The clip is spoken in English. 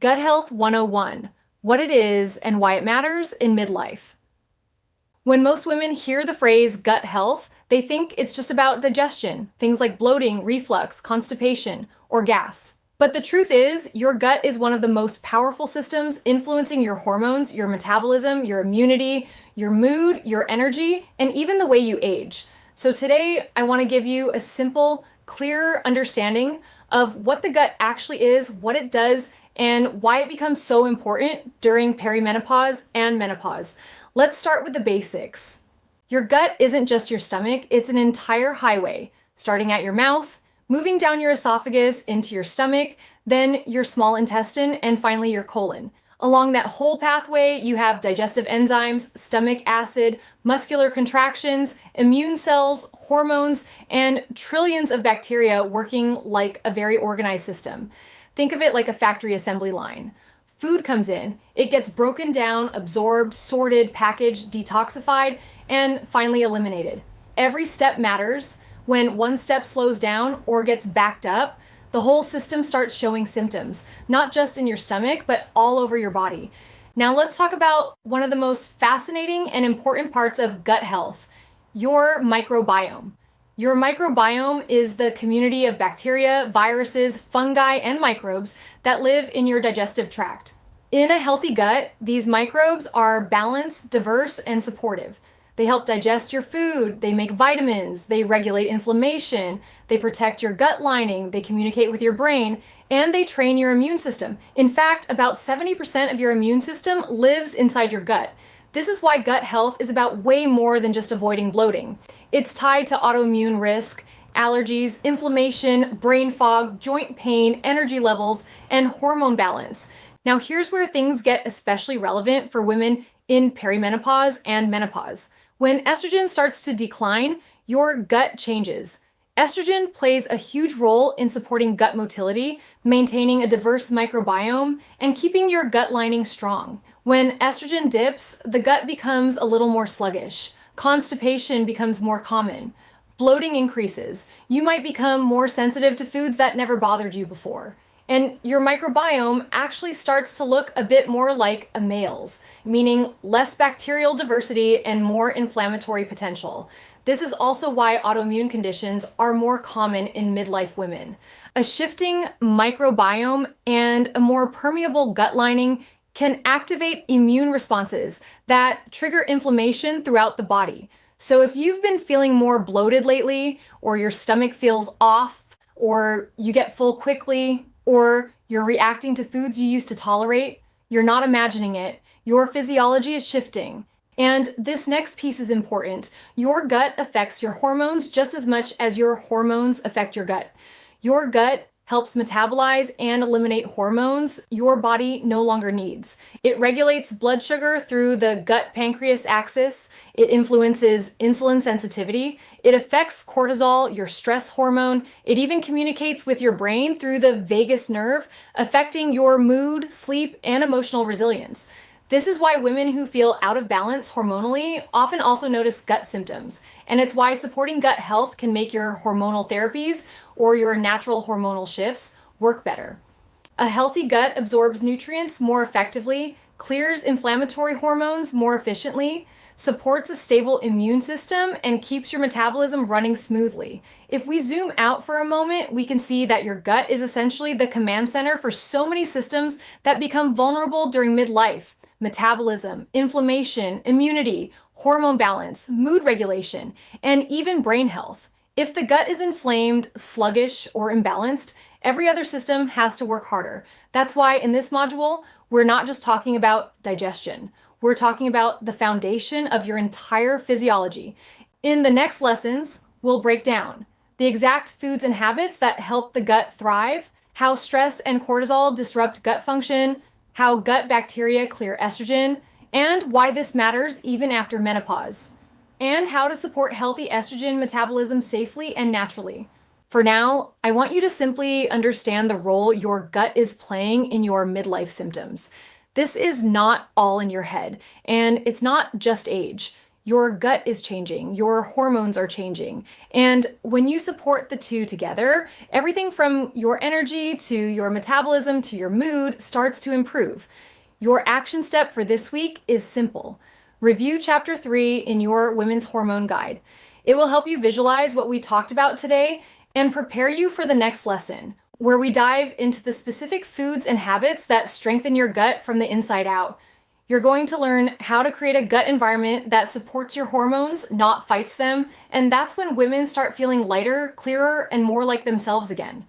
Gut Health 101, what it is and why it matters in midlife. When most women hear the phrase gut health, they think it's just about digestion, things like bloating, reflux, constipation, or gas. But the truth is, your gut is one of the most powerful systems influencing your hormones, your metabolism, your immunity, your mood, your energy, and even the way you age. So today, I want to give you a simple, clear understanding of what the gut actually is, what it does, and why it becomes so important during perimenopause and menopause. Let's start with the basics. Your gut isn't just your stomach, it's an entire highway, starting at your mouth, moving down your esophagus into your stomach, then your small intestine, and finally your colon. Along that whole pathway, you have digestive enzymes, stomach acid, muscular contractions, immune cells, hormones, and trillions of bacteria working like a very organized system. Think of it like a factory assembly line. Food comes in, it gets broken down, absorbed, sorted, packaged, detoxified, and finally eliminated. Every step matters. When one step slows down or gets backed up, the whole system starts showing symptoms, not just in your stomach, but all over your body. Now let's talk about one of the most fascinating and important parts of gut health, your microbiome. Your microbiome is the community of bacteria, viruses, fungi, and microbes that live in your digestive tract. In a healthy gut, these microbes are balanced, diverse, and supportive. They help digest your food, they make vitamins, they regulate inflammation, they protect your gut lining, they communicate with your brain, and they train your immune system. In fact, about 70% of your immune system lives inside your gut. This is why gut health is about way more than just avoiding bloating. It's tied to autoimmune risk, allergies, inflammation, brain fog, joint pain, energy levels, and hormone balance. Now here's where things get especially relevant for women in perimenopause and menopause. When estrogen starts to decline, your gut changes. Estrogen plays a huge role in supporting gut motility, maintaining a diverse microbiome, and keeping your gut lining strong. When estrogen dips, the gut becomes a little more sluggish. Constipation becomes more common. Bloating increases. You might become more sensitive to foods that never bothered you before. And your microbiome actually starts to look a bit more like a male's, meaning less bacterial diversity and more inflammatory potential. This is also why autoimmune conditions are more common in midlife women. A shifting microbiome and a more permeable gut lining can activate immune responses that trigger inflammation throughout the body. So if you've been feeling more bloated lately, or your stomach feels off, or you get full quickly, or you're reacting to foods you used to tolerate, you're not imagining it, your physiology is shifting. And this next piece is important. Your gut affects your hormones just as much as your hormones affect your gut. Your gut helps metabolize and eliminate hormones your body no longer needs. It regulates blood sugar through the gut-pancreas axis. It influences insulin sensitivity. It affects cortisol, your stress hormone. It even communicates with your brain through the vagus nerve, affecting your mood, sleep, and emotional resilience. This is why women who feel out of balance hormonally often also notice gut symptoms. And it's why supporting gut health can make your hormonal therapies or your natural hormonal shifts work better. A healthy gut absorbs nutrients more effectively, clears inflammatory hormones more efficiently, supports a stable immune system, and keeps your metabolism running smoothly. If we zoom out for a moment, we can see that your gut is essentially the command center for so many systems that become vulnerable during midlife. Metabolism, inflammation, immunity, hormone balance, mood regulation, and even brain health. If the gut is inflamed, sluggish, or imbalanced, every other system has to work harder. That's why in this module, we're not just talking about digestion. We're talking about the foundation of your entire physiology. In the next lessons, we'll break down the exact foods and habits that help the gut thrive, how stress and cortisol disrupt gut function, how gut bacteria clear estrogen, and why this matters even after menopause, and how to support healthy estrogen metabolism safely and naturally. For now, I want you to simply understand the role your gut is playing in your midlife symptoms. This is not all in your head, and it's not just age. your gut is changing, your hormones are changing. And when you support the two together, everything from your energy to your metabolism to your mood starts to improve. Your action step for this week is simple. Review Chapter 3 in your Women's Hormone Guide. It will help you visualize what we talked about today and prepare you for the next lesson, where we dive into the specific foods and habits that strengthen your gut from the inside out. You're going to learn how to create a gut environment that supports your hormones, not fights them, and that's when women start feeling lighter, clearer, and more like themselves again.